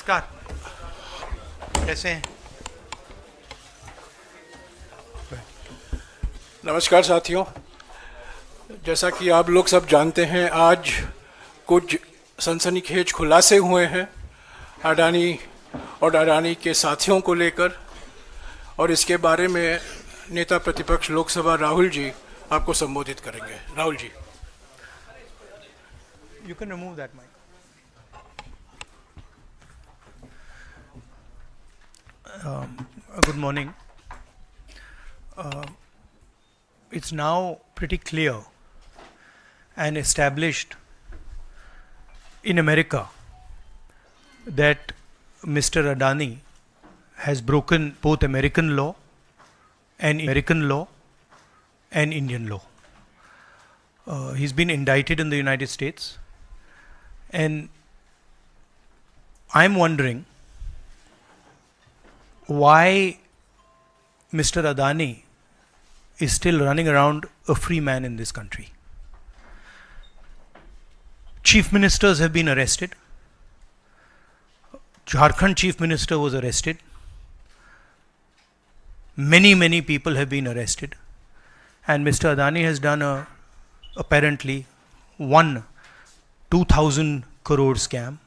नमस्कार, कैसे हैं? नमस्कार साथियों, जैसा कि आप लोग सब जानते हैं, आज कुछ सनसनीखेज खुलासे हुए हैं अडानी और अडानी के साथियों को लेकर, और इसके बारे में नेता प्रतिपक्ष लोकसभा राहुल जी आपको संबोधित करेंगे। Rahul ji. You can remove that mic. Good morning. It's now pretty clear and established in America that Mr. Adani has broken both American law and Indian law. He's been indicted in the United States, and I'm wondering why Mr. Adani is still running around a free man in this country. Chief ministers have been arrested. Jharkhand chief minister was arrested. Many people have been arrested. And Mr. Adani has done apparently 2,000 crore scam,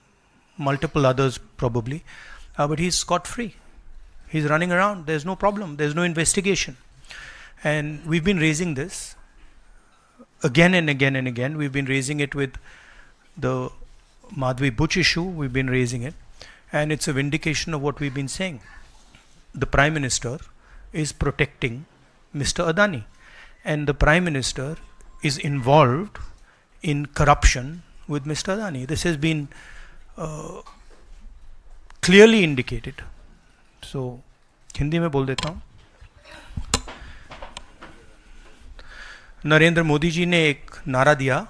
multiple others probably, but he's scot-free. He's running around, there's no problem, there's no investigation. And we've been raising this again and again and again. We've been raising it with the Madhvi Buch issue, we've been raising it, and it's a vindication of what we've been saying. The Prime Minister is protecting Mr. Adani, and the Prime Minister is involved in corruption with Mr. Adani. This has been clearly indicated. So, Hindi में बोल देता हूँ। नरेंद्र मोदी जी ने एक नारा दिया,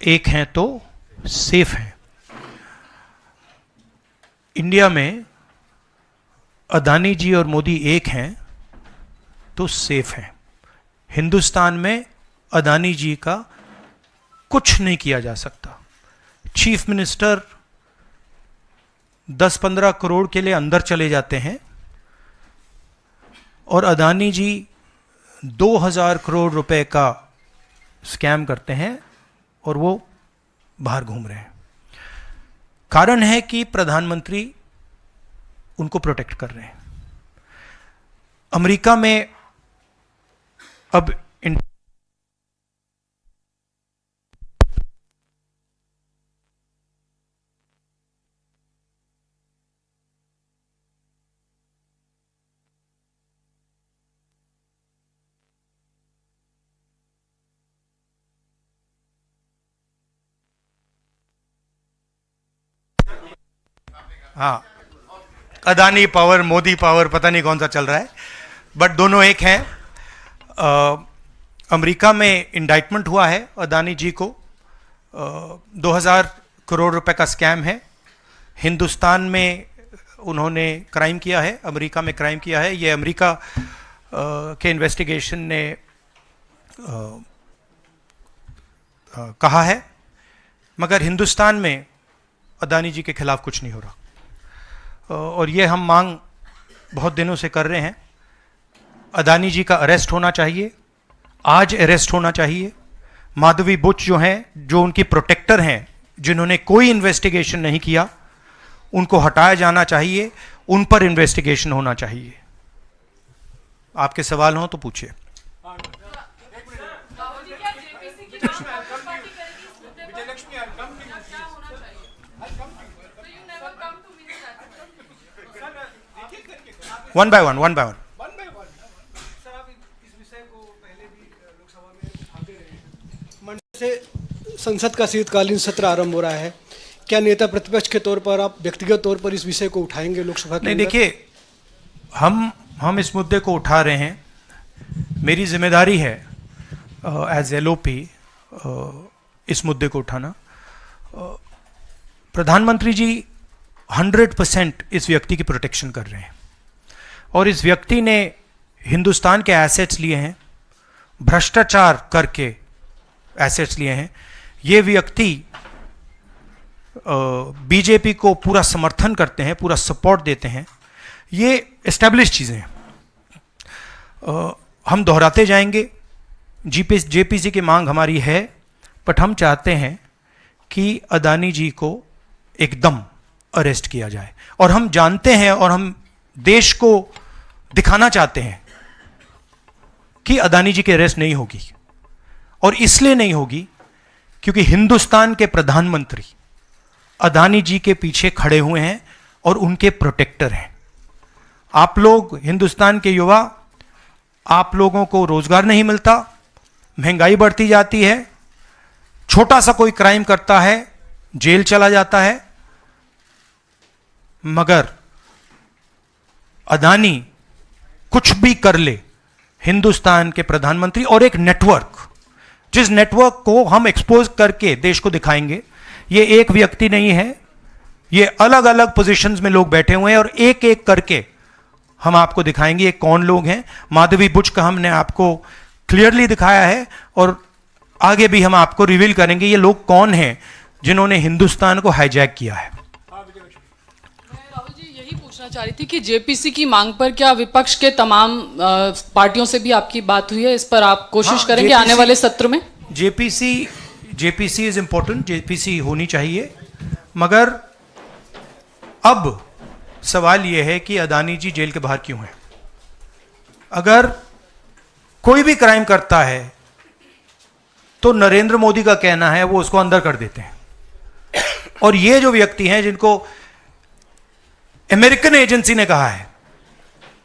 एक हैं तो सेफ हैं। इंडिया में अदानी जी और मोदी एक हैं तो सेफ हैं। हिंदुस्तान में अदानी जी का कुछ नहीं किया जा सकता। चीफ मिनिस्टर 10-15 करोड़ के लिए अंदर चले जाते हैं और अदानी जी 2000 करोड़ रुपए का स्कैम करते हैं और वो बाहर घूम रहे हैं। कारण है कि प्रधानमंत्री उनको प्रोटेक्ट कर रहे हैं। अमेरिका में अब हाँ, अदानी पावर, मोदी पावर, पता नहीं कौन सा चल रहा है, बट दोनों एक हैं। अमेरिका में इंडाइटमेंट हुआ है अदानी जी को, 2000 करोड़ रुपए का स्कैम है। हिंदुस्तान में उन्होंने क्राइम किया है, अमेरिका में क्राइम किया है। ये अमेरिका के इन्वेस्टिगेशन ने कहा है, मगर हिंदुस्तान में अदानी जी के खिलाफ कुछ नहीं हो रहा। और ये हम मांग बहुत दिनों से कर रहे हैं। अदानी जी का अरेस्ट होना चाहिए, आज अरेस्ट होना चाहिए। माधवी बुच जो हैं, जो उनकी प्रोटेक्टर हैं, जिन्होंने कोई इन्वेस्टिगेशन नहीं किया, उनको हटाया जाना चाहिए, उन पर इन्वेस्टिगेशन होना चाहिए। आपके सवाल हो तो पूछिए। One by one. सर, आप इस विषय को पहले भी लोकसभा में उठाते रहे हैं। मंच से संसद का शीतकालीन सत्र आरंभ हो रहा है, क्या नेता प्रतिपक्ष के तौर पर आप व्यक्तिगत तौर पर इस विषय को उठाएंगे लोकसभा के नहीं, अंदर? देखिए, हम इस मुद्दे को उठा रहे हैं। मेरी जिम्मेदारी है एज एलओपी इस मुद्दे को उठाना। प्रधानमंत्री जी 100% इस व्यक्ति की प्रोटेक्शन कर रहे हैं, और इस व्यक्ति ने हिंदुस्तान के एसेट्स लिए हैं, भ्रष्टाचार करके एसेट्स लिए हैं। ये व्यक्ति बीजेपी को पूरा समर्थन करते हैं, पूरा सपोर्ट देते हैं, ये एस्टेब्लिश चीज़ें हैं। हम दोहराते जाएंगे, जेपीसी की मांग हमारी है, बट हम चाहते हैं कि अदानी जी को एकदम अरेस्ट किया जाए। और हम जानते हैं और हम देश को दिखाना चाहते हैं कि अदानी जी की अरेस्ट नहीं होगी, और इसलिए नहीं होगी क्योंकि हिंदुस्तान के प्रधानमंत्री अदानी जी के पीछे खड़े हुए हैं और उनके प्रोटेक्टर हैं। आप लोग हिंदुस्तान के युवा, आप लोगों को रोजगार नहीं मिलता, महंगाई बढ़ती जाती है, छोटा सा कोई क्राइम करता है जेल चला जाता है, मगर अदानी कुछ भी कर ले, हिंदुस्तान के प्रधानमंत्री और एक नेटवर्क, जिस नेटवर्क को हम एक्सपोज करके देश को दिखाएंगे, ये एक व्यक्ति नहीं है, ये अलग अलग पोजीशंस में लोग बैठे हुए हैं और एक एक करके हम आपको दिखाएंगे ये कौन लोग हैं। माधवी बुच का हमने आपको क्लियरली दिखाया है और आगे भी हम आपको रिवील करेंगे ये लोग कौन हैं जिन्होंने हिंदुस्तान को हाईजैक किया है। राहुल जी, यही पूछना चाह रही थी कि जेपीसी की मांग पर क्या विपक्ष के तमाम पार्टियों से भी आपकी बात हुई है? इस पर आप कोशिश करेंगे आने वाले सत्र में? जेपीसी इज इंपॉर्टेंट, जेपीसी होनी चाहिए, मगर अब सवाल यह है कि अदानी जी जेल के बाहर क्यों हैं? अगर कोई भी क्राइम करता है तो नरेंद्र मोदी का कहना है वो उसको अंदर कर देते हैं, और ये जो व्यक्ति हैं जिनको अमेरिकन एजेंसी ने कहा है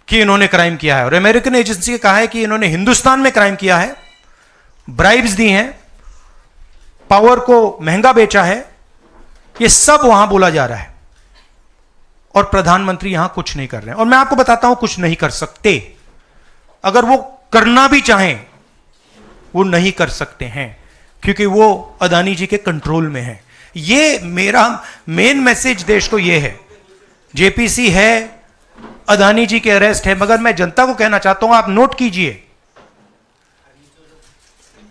कि इन्होंने क्राइम किया है, और अमेरिकन एजेंसी ने कहा है कि इन्होंने हिंदुस्तान में क्राइम किया है, ब्राइब्स दी हैं, पावर को महंगा बेचा है, ये सब वहां बोला जा रहा है और प्रधानमंत्री यहां कुछ नहीं कर रहे हैं। और मैं आपको बताता हूं कुछ नहीं कर सकते, अगर वो करना भी चाहें वो नहीं कर सकते हैं क्योंकि वो अदानी जी के कंट्रोल में है। ये मेरा मेन मैसेज देश को ये है, जेपीसी है, अदानी जी के अरेस्ट है, मगर मैं जनता को कहना चाहता हूं आप नोट कीजिए,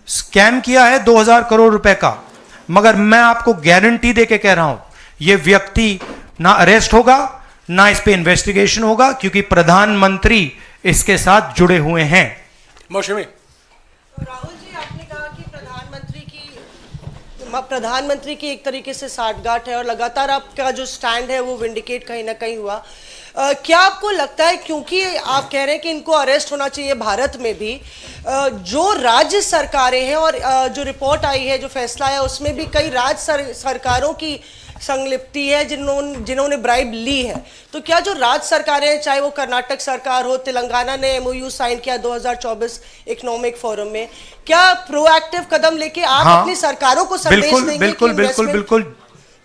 स्कैम किया है 2000 करोड़ रुपए का, मगर मैं आपको गारंटी देके कह रहा हूं यह व्यक्ति ना अरेस्ट होगा ना इस पे इन्वेस्टिगेशन होगा क्योंकि प्रधानमंत्री इसके साथ जुड़े हुए हैं। मौसमी राहुल जी, आपने कहा कि प्रधानमंत्री की एक तरीके से साठगांठ है और लगातार आपका जो स्टैंड है वो विंडिकेट कहीं ना कहीं हुआ। क्या आपको लगता है, क्योंकि आप कह रहे हैं कि इनको अरेस्ट होना चाहिए भारत में भी, जो राज्य सरकारें हैं और जो रिपोर्ट आई है, जो फैसला है, उसमें भी कई राज्य सरकारों की संलिप्ति है जिन्होंने ब्राइब ली है, तो क्या जो राज्य सरकारें हैं, चाहे वो कर्नाटक सरकार हो, तेलंगाना ने MOU साइन किया 2024 इकोनॉमिक फोरम में, क्या प्रोएक्टिव कदम लेके आप अपनी सरकारों को संदेश देंगे? बिल्कुल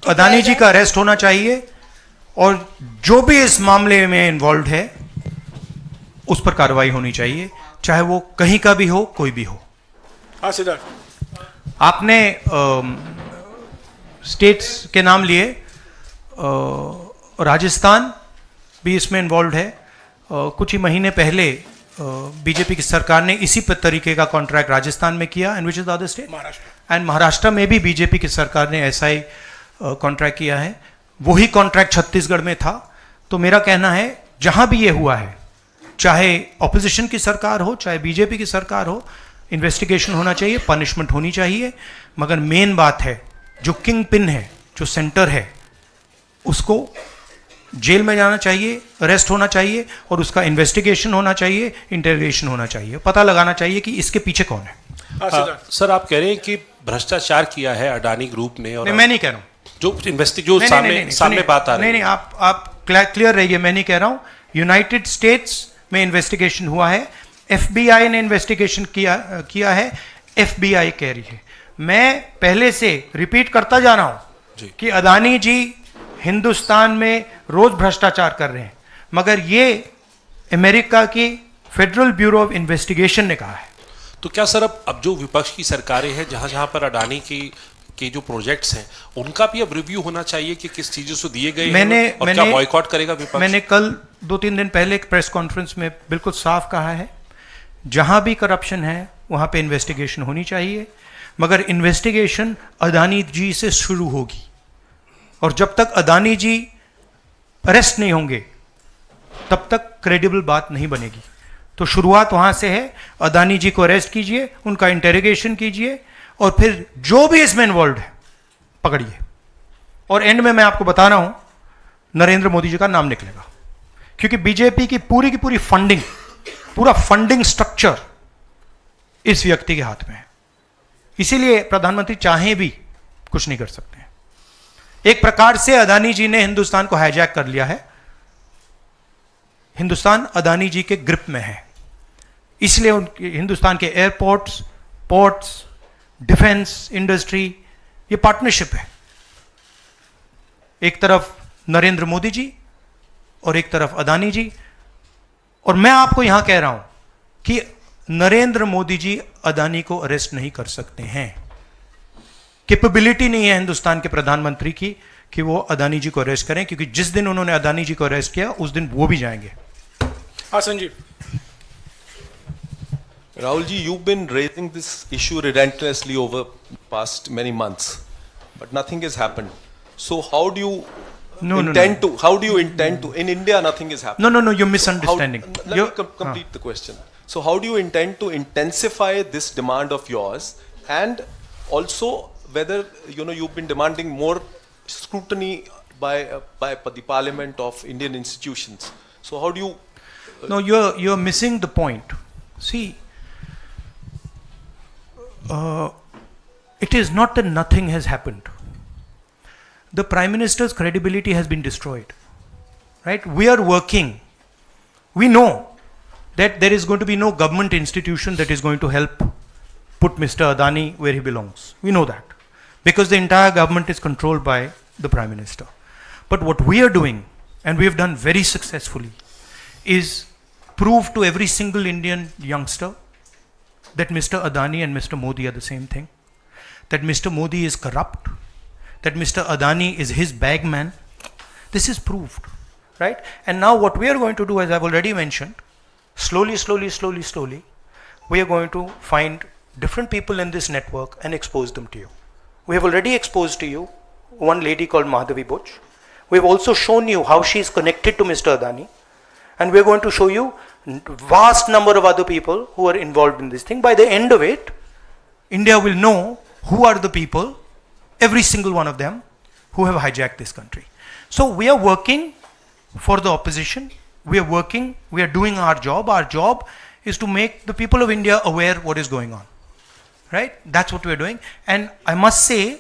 अदानी जी का अरेस्ट होना चाहिए और जो भी इस मामले में इन्वॉल्व है उस पर कार्रवाई होनी चाहिए, चाहे वो कहीं का भी हो, कोई भी हो। हाँ सिद्धार्थ, आपने स्टेट्स के नाम लिए, राजस्थान भी इसमें इन्वॉल्व है। कुछ ही महीने पहले बीजेपी की सरकार ने इसी तरीके का कॉन्ट्रैक्ट राजस्थान में किया, and which is the other state, Maharashtra में भी बीजेपी की सरकार ने ऐसा ही कॉन्ट्रैक्ट किया है। वही कॉन्ट्रैक्ट छत्तीसगढ़ में था। तो मेरा कहना है जहां भी ये हुआ है, चाहे ऑपोजिशन की सरकार हो चाहे बीजेपी की सरकार हो, इन्वेस्टिगेशन होना चाहिए, पनिशमेंट होनी चाहिए, मगर मेन बात है जो किंग पिन है, जो सेंटर है, उसको जेल में जाना चाहिए, अरेस्ट होना चाहिए और उसका इन्वेस्टिगेशन होना चाहिए, इंटरोगेशन होना चाहिए, पता लगाना चाहिए कि इसके पीछे कौन है। सर, आप कह रहे हैं कि भ्रष्टाचार किया है अडानी ग्रुप ने, और मैं नहीं कह रहा हूं, जो सामने बात आ रही है। नहीं, आप क्लियर रहिए, मैं नहीं कह रहा हूं। यूनाइटेड स्टेट्स में इन्वेस्टिगेशन हुआ है, FBI ने इन्वेस्टिगेशन किया है, FBI कह रही है। मैं पहले से रिपीट करता जा रहा हूं कि अदानी जी हिंदुस्तान में रोज भ्रष्टाचार कर रहे हैं, मगर ये अमेरिका की फेडरल ब्यूरो ऑफ इन्वेस्टिगेशन ने कहा है। तो क्या सर अब जो विपक्ष की सरकारें हैं, जहां जहां पर अडानी के जो प्रोजेक्ट्स हैं, उनका भी अब रिव्यू होना चाहिए कि किस चीजों से दिए गए हैं और क्या बॉयकॉट करेगा विपक्ष? मैंने कल 2-3 दिन पहले एक प्रेस कॉन्फ्रेंस में बिल्कुल साफ कहा है, जहां भी करप्शन है वहां पे इन्वेस्टिगेशन होनी चाहिए, मगर इन्वेस्टिगेशन अदानी जी से शुरू होगी, और जब तक अदानी जी अरेस्ट नहीं होंगे तब तक क्रेडिबल बात नहीं बनेगी। तो शुरुआत वहां से है, अदानी जी को अरेस्ट कीजिए, उनका इंटेरोगेशन कीजिए और फिर जो भी इसमें इन्वॉल्व है पकड़िए। और एंड में मैं आपको बता रहा हूं नरेंद्र मोदी जी का नाम निकलेगा, क्योंकि बीजेपी की पूरी फंडिंग, पूरा फंडिंग स्ट्रक्चर इस व्यक्ति के हाथ में है। इसीलिए प्रधानमंत्री चाहे भी कुछ नहीं कर सकते हैं। एक प्रकार से अदानी जी ने हिंदुस्तान को हाईजैक कर लिया है, हिंदुस्तान अदानी जी के ग्रिप में है। इसलिए उनके हिंदुस्तान के एयरपोर्ट्स, पोर्ट्स, डिफेंस इंडस्ट्री, ये पार्टनरशिप है। एक तरफ नरेंद्र मोदी जी और एक तरफ अदानी जी। और मैं आपको यहां कह रहा हूं कि नरेंद्र मोदी जी अदानी को अरेस्ट नहीं कर सकते हैं। कैपेबिलिटी नहीं है हिंदुस्तान के प्रधानमंत्री की कि वो अदानी जी को अरेस्ट करें, क्योंकि जिस दिन उन्होंने अदानी जी को अरेस्ट किया उस दिन वो भी जाएंगे। हाँ Sanjeev. Rahul ji, you've been raising this issue relentlessly over past many months, but nothing has happened. So how do you intend to? How do you intend to? In India, nothing is happening. No, you're misunderstanding. Let me complete the question. So how do you intend to intensify this demand of yours, and also whether you've been demanding more scrutiny by the Parliament of Indian institutions? So how do you? No, you're missing the point. See. It is not that nothing has happened. The Prime Minister's credibility has been destroyed. Right? We are working. We know that there is going to be no government institution that is going to help put Mr. Adani where he belongs. We know that. Because the entire government is controlled by the Prime Minister. But what we are doing, and we have done very successfully, is prove to every single Indian youngster that Mr. Adani and Mr. Modi are the same thing, that Mr. Modi is corrupt, that Mr. Adani is his bagman. This is proved, right? And now what we are going to do, as I've already mentioned, slowly, we are going to find different people in this network and expose them to you. We have already exposed to you one lady called Madhavi Butch. We have also shown you how she is connected to Mr. Adani. And we are going to show you vast number of other people who are involved in this thing. By the end of it, India will know who are the people, every single one of them, who have hijacked this country. So we are working for the opposition. We are working, we are doing our job. Our job is to make the people of India aware what is going on. Right? That's what we are doing. And I must say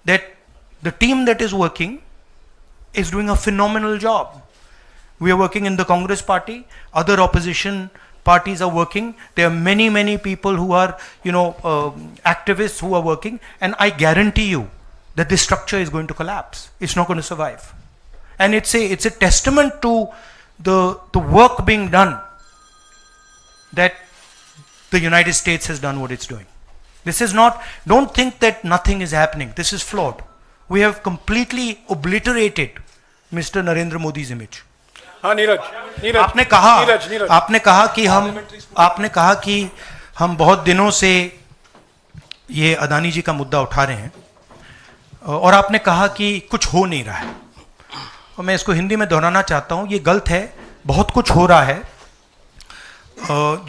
that the team that is working is doing a phenomenal job. We are working in the Congress party, other opposition parties are working. There are many people who are, activists who are working, and I guarantee you that this structure is going to collapse. It's not going to survive. And it's a testament to the work being done that the United States has done what it's doing. This is not, don't think that nothing is happening. This is flawed. We have completely obliterated Mr. Narendra Modi's image. हाँ नीरज आपने कहा कि हम बहुत दिनों से ये अदानी जी का मुद्दा उठा रहे हैं और आपने कहा कि कुछ हो नहीं रहा है, और मैं इसको हिंदी में दोहराना चाहता हूँ, ये गलत है। बहुत कुछ हो रहा है।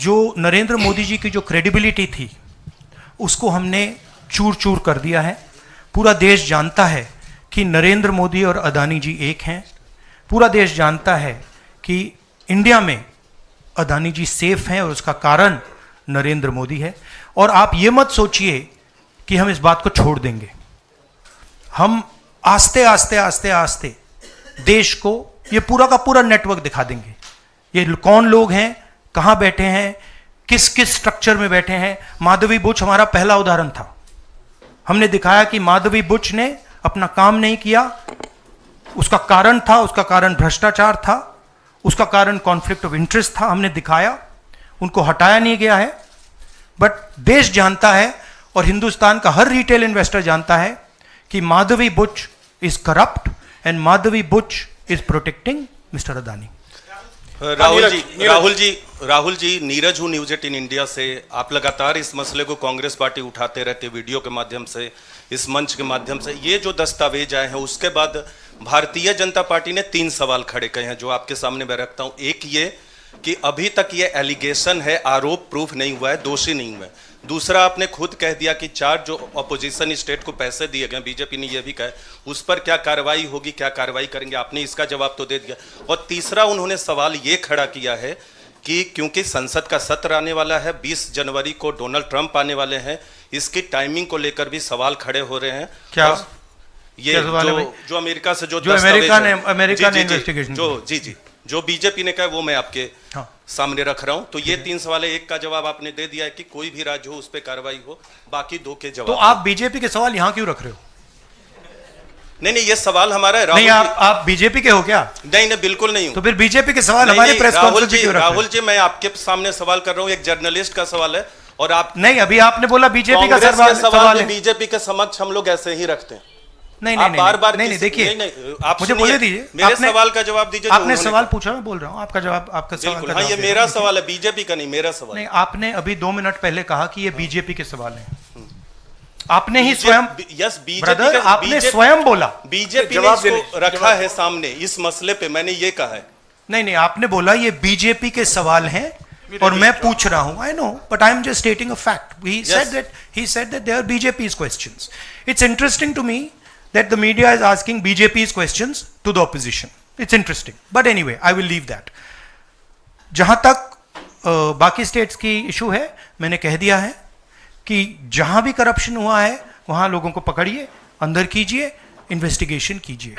जो नरेंद्र मोदी जी की जो क्रेडिबिलिटी थी उसको हमने चूर चूर कर दिया है। पूरा देश जानता है कि नरेंद्र मोदी और अदानी जी एक हैं। पूरा देश जानता है कि इंडिया में अदानी जी सेफ हैं और उसका कारण नरेंद्र मोदी है। और आप ये मत सोचिए कि हम इस बात को छोड़ देंगे। हम आस्ते आस्ते देश को ये पूरा का पूरा नेटवर्क दिखा देंगे। ये कौन लोग हैं, कहाँ बैठे हैं, किस स्ट्रक्चर में बैठे हैं। माधवी बुच हमारा पहला उदाहरण था। हमने दिखाया कि माधवी बुच ने अपना काम नहीं किया, उसका कारण भ्रष्टाचार था, उसका कारण कॉन्फ्लिक्ट ऑफ इंटरेस्ट था। हमने दिखाया, उनको हटाया नहीं गया है। बट देश जानता है और हिंदुस्तान का हर रिटेल इन्वेस्टर जानता है कि Madhabi Buch is corrupt and Madhabi Buch is protecting mister Adani. Rahul ji, Neeraj हूँ न्यूज 18 इंडिया से। आप लगातार इस मसले को कांग्रेस पार्टी उठाते रहते, वीडियो के माध्यम से, इस मंच के माध्यम से। ये जो दस्तावेज आए हैं उसके बाद भारतीय जनता पार्टी ने 3 सवाल खड़े किए हैं जो आपके सामने मैं रखता हूँ। एक ये कि अभी तक ये एलिगेशन है, आरोप प्रूफ नहीं हुआ है, दोषी नहीं हुआ है। दूसरा, आपने खुद कह दिया कि 4 जो अपोजिशन स्टेट को पैसे दिए गए, बीजेपी ने यह भी कहा, उस पर क्या कार्रवाई होगी, क्या कार्रवाई करेंगे, आपने इसका जवाब तो दे दिया। और तीसरा, उन्होंने सवाल ये खड़ा किया है कि क्योंकि संसद का सत्र आने वाला है, 20 जनवरी को डोनाल्ड ट्रंप आने वाले हैं, इसकी टाइमिंग को लेकर भी सवाल खड़े हो रहे हैं। क्या ये जो अमेरिका से जो अमेरिका ने इन्वेस्टिगेशन जो बीजेपी ने कहा वो मैं आपके सामने रख रहा हूं। तो ये 3 सवाल है, एक का जवाब आपने दे दिया है कि कोई भी राज्य हो उस पर कार्रवाई हो, बाकी 2 के जवाब। तो आप बीजेपी के सवाल यहां क्यों रख रहे हो? नहीं, ये सवाल हमारा है। नहीं, आप बीजेपी के हो क्या? नहीं, बिल्कुल नहीं हूं। तो फिर बीजेपी के सवाल हमारे प्रेस कॉन्फ्रेंस में क्यों रख रहे हो? राहुल जी, मैं आपके सामने सवाल कर रहा हूं, एक जर्नलिस्ट का सवाल है। और आप नहीं, अभी आपने बोला बीजेपी का सवाल है, बीजेपी के समक्ष हम लोग ऐसे ही रखते हैं। नहीं, बार-बार नहीं, देखिए, आप मुझे बोलने दीजिए। मेरे सवाल का जवाब दीजिए। आपने सवाल पूछा, मैं बोल रहा हूँ, आपका जवाब, आपका सवाल। हाँ, ये मेरा सवाल है, बीजेपी का नहीं, मेरा सवाल। नहीं, आपने अभी 2 मिनट पहले कहा कि ये बीजेपी के सवाल हैं। आपने ही स्वयं, यस, ब्रदर, आपने स्वयं बोला बीजेपी ने इसको रखा है सामने, इस मसले पे मैंने ये कहा है। नहीं, आपने बोला ये बीजेपी के सवाल हैं और मैं पूछ रहा हूं। I know, but I am just stating a fact. He said that they are BJP's questions. It's interesting to me that the media is asking BJP's questions to the opposition. It's interesting. But anyway, I will leave that. जहां तक बाकी states की issue है, मैंने कह दिया है कि जहां भी करप्शन हुआ है वहां लोगों को पकड़िए, अंदर कीजिए, इन्वेस्टिगेशन कीजिए।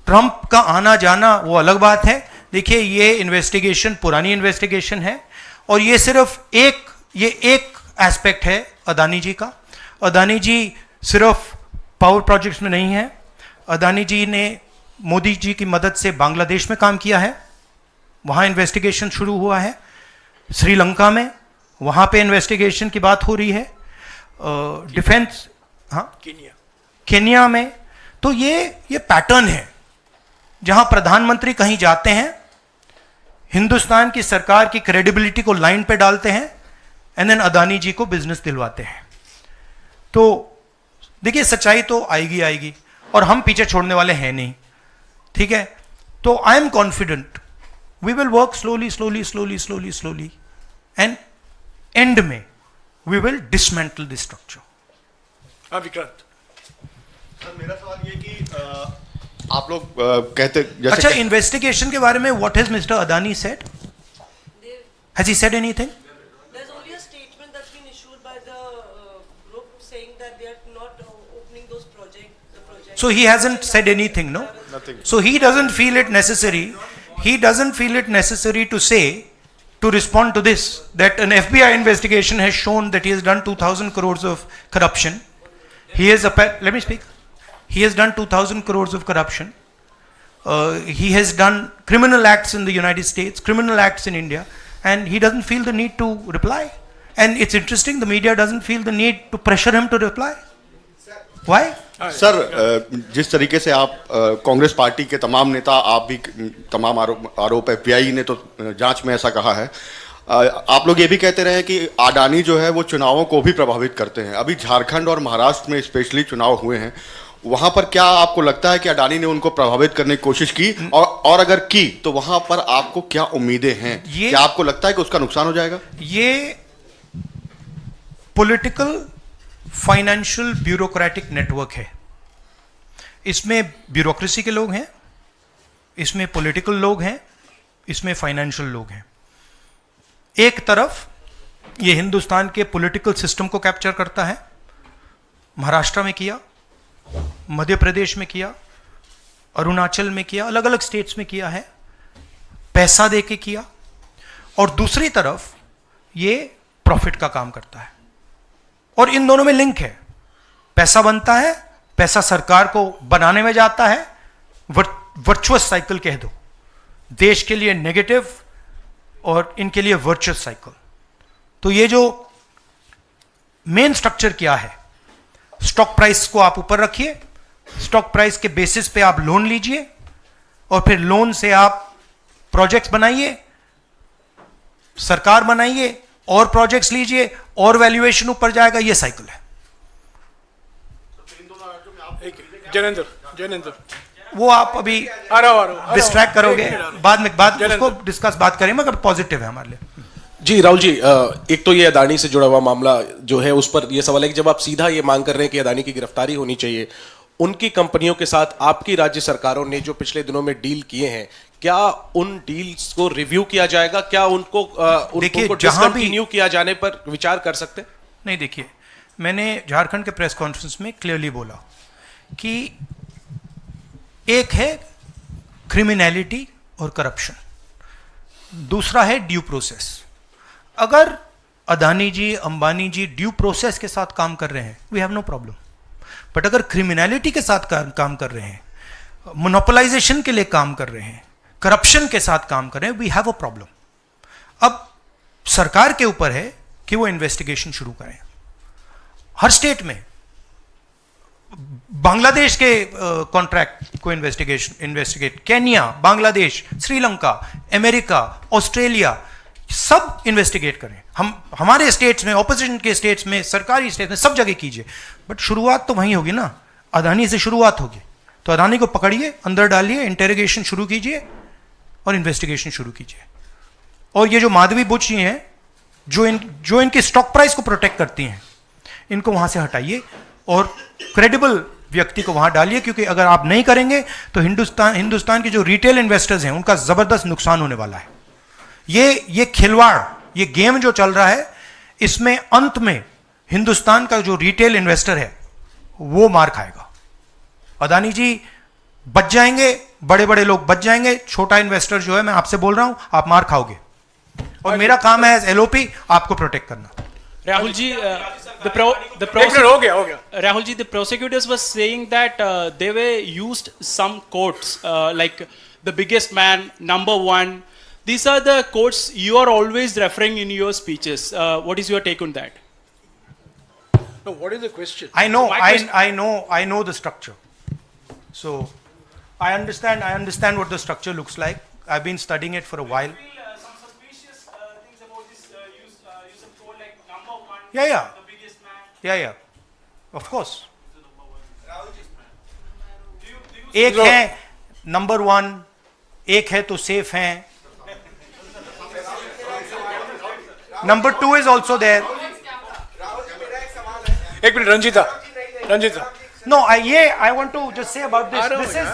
ट्रंप का आना जाना वो अलग बात है। देखिए, ये इन्वेस्टिगेशन पुरानी इन्वेस्टिगेशन है और ये सिर्फ एक एस्पेक्ट है अदानी जी का। अदानी जी सिर्फ पावर प्रोजेक्ट्स में नहीं है। अदानी जी ने मोदी जी की मदद से बांग्लादेश में काम किया है, वहां इन्वेस्टिगेशन शुरू हुआ है। श्रीलंका में, वहां पे इन्वेस्टिगेशन की बात हो रही है। डिफेंस, हाँ, केन्या में। तो ये पैटर्न है जहां प्रधानमंत्री कहीं जाते हैं, हिंदुस्तान की सरकार की क्रेडिबिलिटी को लाइन पे डालते हैं एंड देन अदानी जी को बिजनेस दिलवाते हैं। तो देखिए, सच्चाई तो आएगी और हम पीछे छोड़ने वाले हैं नहीं, ठीक है। तो I am confident we will work slowly and end में we will dismantle this structure. हाँ, विक्रांत सर, मेरा सवाल ये कि आप लोग कहते जैसे अच्छा, इन्वेस्टिगेशन के बारे में what has mister Adani said? Has he said anything? There's only a statement that's been issued by the group saying that they are not opening those projects. So he hasn't said anything, no? Nothing. So he doesn't feel it necessary. He doesn't feel it necessary to say, to respond to this, that an FBI investigation has shown that he has done 2,000 crores of corruption. He has, let me speak. He has done 2,000 crores of corruption. He has done criminal acts in the United States, criminal acts in India, and he doesn't feel the need to reply. And it's interesting, the media doesn't feel the need to pressure him to reply. Why? Sir, जिस तरीके से आप Congress party के तमाम नेता, आप भी तमाम आरोप FBI ने तो जांच में ऐसा कहा है, आप लोग ये भी कहते रहे कि अडानी जो है वो चुनावों को भी प्रभावित करते हैं। अभी झारखंड और महाराष्ट्र में स्पेशली चुनाव हुए हैं, वहां पर क्या आपको लगता है कि अडानी ने उनको प्रभावित करने की कोशिश की, और अगर की तो वहां पर आपको क्या उम्मीदें हैं? क्या आपको लगता है कि उसका नुकसान हो जाएगा? ये पॉलिटिकल फाइनेंशियल ब्यूरोक्रेटिक नेटवर्क है। इसमें ब्यूरोक्रेसी के लोग हैं, इसमें पॉलिटिकल लोग हैं, इसमें फाइनेंशियल लोग हैं। एक तरफ ये हिंदुस्तान के पॉलिटिकल सिस्टम को कैप्चर करता है, महाराष्ट्र में किया, मध्य प्रदेश में किया, अरुणाचल में किया, अलग अलग स्टेट्स में किया है, पैसा देके किया। और दूसरी तरफ ये प्रॉफिट का काम करता है और इन दोनों में लिंक है। पैसा बनता है, पैसा सरकार को बनाने में जाता है, वर्चुअस साइकिल कह दो, देश के लिए नेगेटिव और इनके लिए वर्चुअस साइकिल। तो ये जो मेन स्ट्रक्चर क्या है, स्टॉक प्राइस को आप ऊपर रखिए, स्टॉक प्राइस के बेसिस पे आप लोन लीजिए और फिर लोन से आप प्रोजेक्ट्स बनाइए, सरकार बनाइए, और प्रोजेक्ट्स लीजिए, और वैल्यूएशन ऊपर जाएगा, ये साइकिल है। जैनेंद्र वो आप अभी डिस्ट्रैक्ट करोगे, बाद में उसको डिस्कस बात करेंगे, मगर पॉजिटिव है हमारे लिए। जी राहुल जी, एक तो ये अदानी से जुड़ा हुआ मामला जो है उस पर ये सवाल है कि जब आप सीधा ये मांग कर रहे हैं कि अदानी की गिरफ्तारी होनी चाहिए, उनकी कंपनियों के साथ आपकी राज्य सरकारों ने जो पिछले दिनों में डील किए हैं, क्या उन डील्स को रिव्यू किया जाएगा? क्या उनको डिसकंटिन्यू किया जाने पर विचार कर सकते हैं? नहीं, देखिए, मैंने झारखंड के प्रेस कॉन्फ्रेंस में क्लियरली बोला कि एक है क्रिमिनलिटी और करप्शन, दूसरा है ड्यू प्रोसेस। अगर अदानी जी, अंबानी जी ड्यू प्रोसेस के साथ काम कर रहे हैं, we have no problem. But अगर क्रिमिनलिटी के साथ काम कर रहे हैं, मोनोपोलाइजेशन के लिए काम कर रहे हैं, करप्शन के साथ काम कर रहे हैं, वी हैव अ प्रॉब्लम। अब सरकार के ऊपर है कि वो इन्वेस्टिगेशन शुरू करें। हर स्टेट में बांग्लादेश के कॉन्ट्रैक्ट को investigate, Kenya, Bangladesh, Sri Lanka, America, Australia, सब इन्वेस्टिगेट करें। हमारे स्टेट्स में, ऑपोजिशन के स्टेट्स में, सरकारी स्टेट्स में, सब जगह कीजिए। बट शुरुआत तो वहीं होगी ना, अदानी से शुरुआत होगी। तो अदानी को पकड़िए, अंदर डालिए, इंटेरोगेशन शुरू कीजिए और इन्वेस्टिगेशन शुरू कीजिए। और ये जो माधवी बुच जी हैं, जो इनकी स्टॉक प्राइस को प्रोटेक्ट करती हैं, इनको वहां से हटाइए और क्रेडिबल व्यक्ति को वहां डालिए, क्योंकि अगर आप नहीं करेंगे तो हिंदुस्तान के जो रिटेल इन्वेस्टर्स हैं उनका जबरदस्त नुकसान होने वाला है। ये खिलवाड़, ये गेम जो चल रहा है, इसमें अंत में हिंदुस्तान का जो रिटेल इन्वेस्टर है वो मार खाएगा। अदानी जी बच जाएंगे, बड़े बड़े लोग बच जाएंगे, छोटा इन्वेस्टर जो है, मैं आपसे बोल रहा हूं, आप मार खाओगे। और मेरा काम है एज एलओपी आपको प्रोटेक्ट करना। Rahul ji, Rahul ji, the prosecutors were saying that they were used some quotes like the biggest man, number one. These are the quotes you are always referring in your speeches. What is your take on that? No, what is the question? I know the structure. So I understand what the structure looks like. I've been studying it for a while. Some suspicious things about this use of quote like number one. Yeah. The biggest man. Yeah. Of course. एक है number one, एक है तो safe है, number two is also there. एक minute, Ranjita no, I want to just say about this is,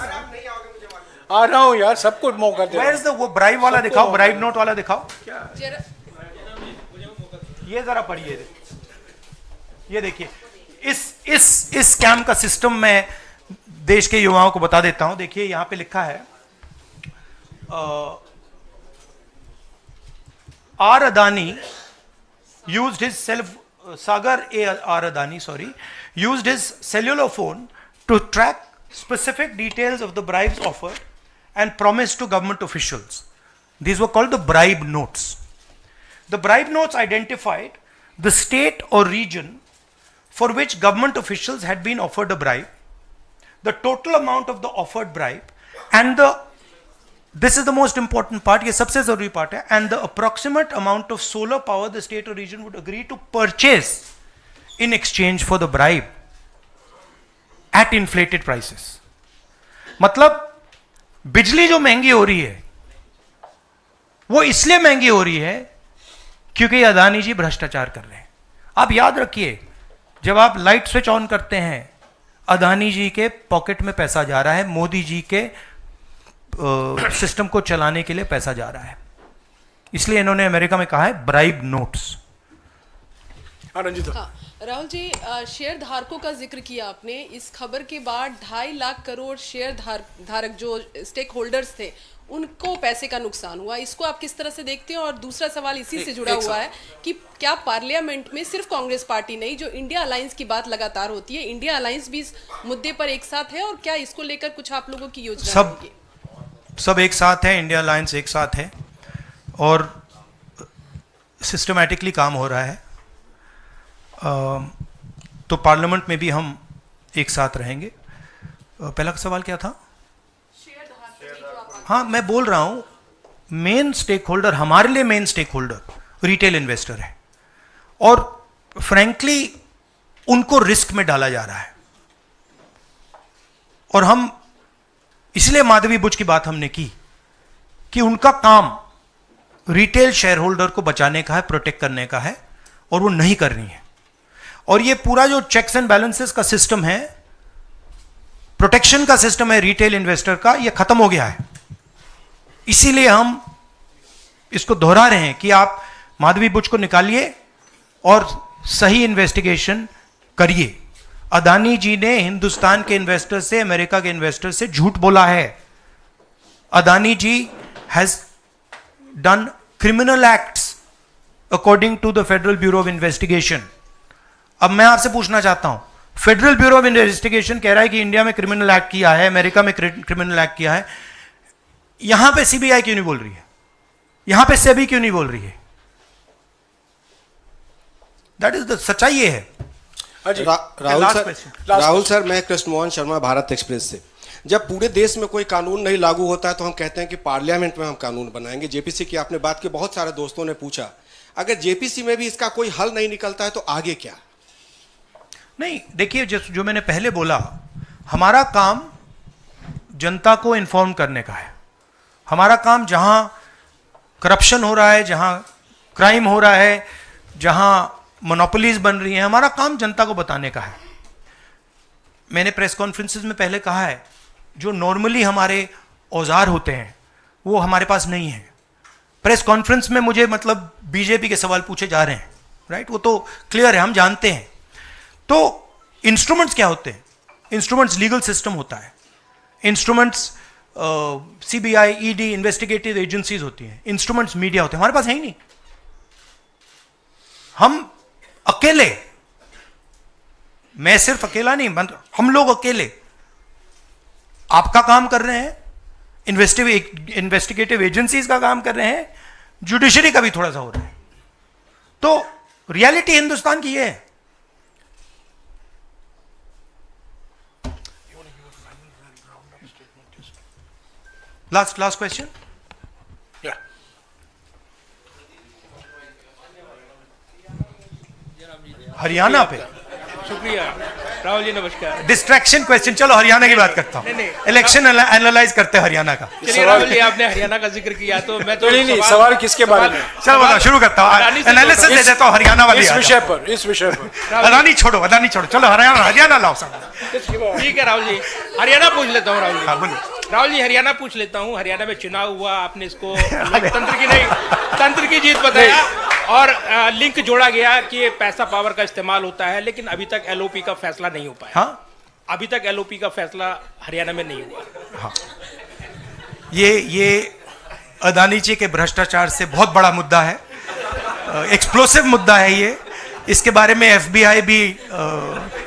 आ रहा हूं यार, सबको मौका दे। वेयर इज द वो ब्राइब वाला दिखाओ, ब्राइब नोट वाला दिखाओ। ये जरा पढ़िए, ये देखिए, इस स्कैम का सिस्टम मैं देश के युवाओं को बता देता हूं। देखिए यहां पे लिखा है, आर Adani used his Sagar R Adani, used his cellular phone to track specific details of the bribes offered and promised to government officials. These were called the bribe notes. The bribe notes identified the state or region for which government officials had been offered a bribe, the total amount of the offered bribe, and this is the most important part, ये सबसे जरूरी part है, and the approximate amount of solar power the state or region would agree to purchase in exchange for the bribe at inflated prices. मतलब बिजली जो महंगी हो रही है वो इसलिए महंगी हो रही है क्योंकि अदानी जी भ्रष्टाचार कर रहे हैं। आप याद रखिए, जब आप लाइट स्विच ऑन करते हैं, अदानी जी के पॉकेट में पैसा जा रहा है, मोदी जी के सिस्टम को चलाने के लिए पैसा जा रहा है। इसलिए इन्होंने अमेरिका में कहा है bribe notes. Rahul ji, share धारकों का जिक्र किया आपने। इस खबर के बाद 2.5 लाख करोड़ शेयर धारक जो स्टेक होल्डर्स थे उनको पैसे का नुकसान हुआ। इसको आप किस तरह से देखते हैं? और दूसरा सवाल इसी से जुड़ा हुआ है कि क्या पार्लियामेंट में सिर्फ कांग्रेस पार्टी नहीं, जो इंडिया अलायंस की बात लगातार होती है, इंडिया अलायंस भी इस मुद्दे पर एक साथ है, और क्या इसको लेकर कुछ आप लोगों की योजना है? सब एक साथ है, इंडिया अलायंस एक साथ है और सिस्टमैटिकली काम हो रहा है। तो पार्लियामेंट में भी हम एक साथ रहेंगे। पहला सवाल क्या था? हाँ, मैं बोल रहा हूँ मेन स्टेक होल्डर, हमारे लिए main stake holder retail investor है, और फ्रैंकली उनको रिस्क में डाला जा रहा है। और हम इसलिए माधवी बुच की बात हमने की कि उनका काम रिटेल शेयर होल्डर को बचाने का है, प्रोटेक्ट करने का है, और वो नहीं कर रही है। और ये पूरा जो चेक्स एंड बैलेंसेस का सिस्टम है, प्रोटेक्शन का सिस्टम है रिटेल इन्वेस्टर का, ये खत्म हो गया है। इसीलिए हम इसको दोहरा रहे हैं कि आप माधवी बुच को निकालिए और सही इन्वेस्टिगेशन करिए। अदानी जी ने हिंदुस्तान के इन्वेस्टर से, अमेरिका के इन्वेस्टर से झूठ बोला है। Adani ji has done criminal acts according to the Federal Bureau of Investigation. अब मैं आपसे पूछना चाहता हूं, फेडरल ब्यूरो ऑफ इन्वेस्टिगेशन कह रहा है कि इंडिया में क्रिमिनल एक्ट किया है, अमेरिका में क्रिमिनल एक्ट किया है, यहां पे सीबीआई क्यों नहीं बोल रही है? यहां पे सेबी क्यों नहीं बोल रही है? दैट इज द सच्चाई ये है। राहुल सर, मैं कृष्ण मोहन शर्मा, भारत एक्सप्रेस से। जब पूरे देश में कोई कानून नहीं लागू होता है तो हम कहते हैं कि पार्लियामेंट में हम कानून बनाएंगे। जेपीसी की आपने बात की, बहुत सारे दोस्तों ने पूछा, अगर जेपीसी में भी इसका कोई हल नहीं निकलता है तो आगे क्या? नहीं, देखिए, जो मैंने पहले बोला, हमारा काम जनता को इन्फॉर्म करने का है। हमारा काम जहां करप्शन हो रहा है, जहां क्राइम हो रहा है, जहां मोनोपोलीज बन रही हैं, हमारा काम जनता को बताने का है। मैंने प्रेस कॉन्फ्रेंसेस में पहले कहा है, जो नॉर्मली हमारे औजार होते हैं वो हमारे पास नहीं है। प्रेस कॉन्फ्रेंस में मुझे मतलब बीजेपी के सवाल पूछे जा रहे हैं, राइट? वो तो क्लियर है, हम जानते हैं। तो इंस्ट्रूमेंट्स क्या होते हैं? इंस्ट्रूमेंट्स लीगल सिस्टम होता है, instruments CBI, ED, investigative agencies होती हैं, इंस्ट्रूमेंट्स मीडिया होते हैं। हमारे पास है ही नहीं। हम अकेले, मैं सिर्फ अकेला नहीं, हम लोग अकेले आपका काम कर रहे हैं, इन्वेस्टिगेटिव एजेंसीज का काम कर रहे हैं, जुडिशरी का भी थोड़ा सा हो रहा है। तो रियलिटी हिंदुस्तान की ये है। Last question. हरियाणा पे। शुक्रिया राहुल जी, नमस्कार। डिस्ट्रैक्शन क्वेश्चन, चलो हरियाणा की बात करता हूँ। इलेक्शन एनालाइज करते हैं हरियाणा का। चलिए राहुल जी, आपने हरियाणा का जिक्र किया तो मैं तो नहीं, सवाल किसके बारे में? चलो बताओ, शुरू करता हूँ, एनालिसिस दे देता हूँ हरियाणा वाली। इस विषय पर अदानी छोड़ो, चलो हरियाणा लाओ सब। ठीक है राहुल जी, हरियाणा पूछ लेता हूँ। राहुल जी, हरियाणा पूछ लेता हूँ। हरियाणा में चुनाव हुआ, आपने इसको लोकतंत्र की नहीं, तंत्र की जीत बताया, और लिंक जोड़ा गया कि पैसा पावर का इस्तेमाल होता है, लेकिन अभी तक एलओपी का फैसला नहीं हो पाया। हाँ? अभी तक एलओपी का फैसला हरियाणा में नहीं हुआ। हाँ। ये अदानी जी के भ्रष्टाचार से बहुत बड़ा मुद्दा है, एक्सप्लोसिव मुद्दा है ये। इसके बारे में एफबीआई भी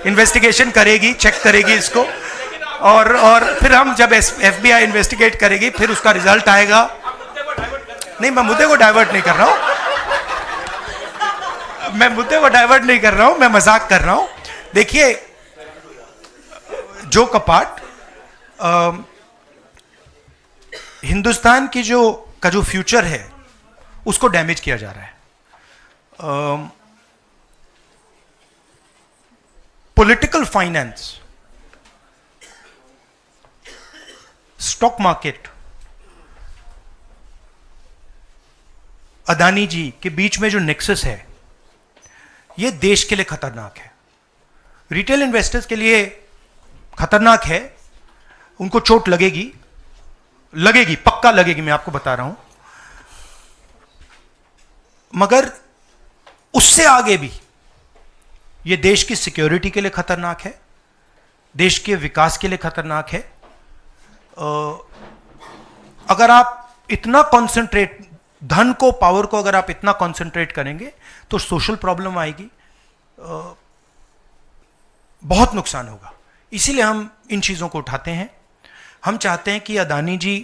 इन्वेस्टिगेशन करेगी, चेक करेगी इसको, और फिर हम जब एफबीआई इन्वेस्टिगेट करेगी, फिर उसका रिजल्ट आएगा। नहीं, मैं मुद्दे को डाइवर्ट नहीं कर रहा हूं, मैं मजाक कर रहा हूं। देखिए, जो कपाट हिंदुस्तान की जो फ्यूचर है उसको डैमेज किया जा रहा है। Political finance, stock market, Adani ji के बीच में जो नेक्सस है, ये देश के लिए खतरनाक है, रिटेल इन्वेस्टर्स के लिए खतरनाक है। उनको चोट लगेगी, पक्का लगेगी, मैं आपको बता रहा हूं। मगर उससे आगे भी ये देश की सिक्योरिटी के लिए खतरनाक है, देश के विकास के लिए खतरनाक है। अगर आप इतना कॉन्सेंट्रेट, धन को, पावर को अगर आप इतना कॉन्सेंट्रेट करेंगे तो सोशल प्रॉब्लम आएगी, बहुत नुकसान होगा। इसीलिए हम इन चीज़ों को उठाते हैं। हम चाहते हैं कि अदानी जी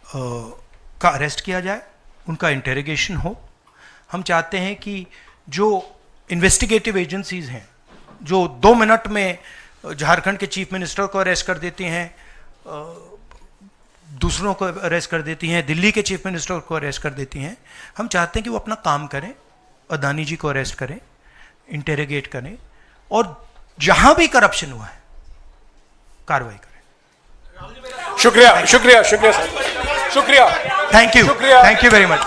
का अरेस्ट किया जाए, उनका इंटेरोगेशन हो। हम चाहते हैं कि जो इन्वेस्टिगेटिव एजेंसीज हैं, जो 2 मिनट में झारखंड के चीफ मिनिस्टर को अरेस्ट कर देती हैं, दूसरों को अरेस्ट कर देती हैं, दिल्ली के चीफ मिनिस्टर को अरेस्ट कर देती हैं। हम चाहते हैं कि वो अपना काम करें, अदानी जी को अरेस्ट करें, इंटेरोगेट करें, और जहां भी करप्शन हुआ है कार्रवाई करें। शुक्रिया शुक्रिया शुक्रिया सर, शुक्रिया, थैंक यू, शुक्रिया। Thank you very much.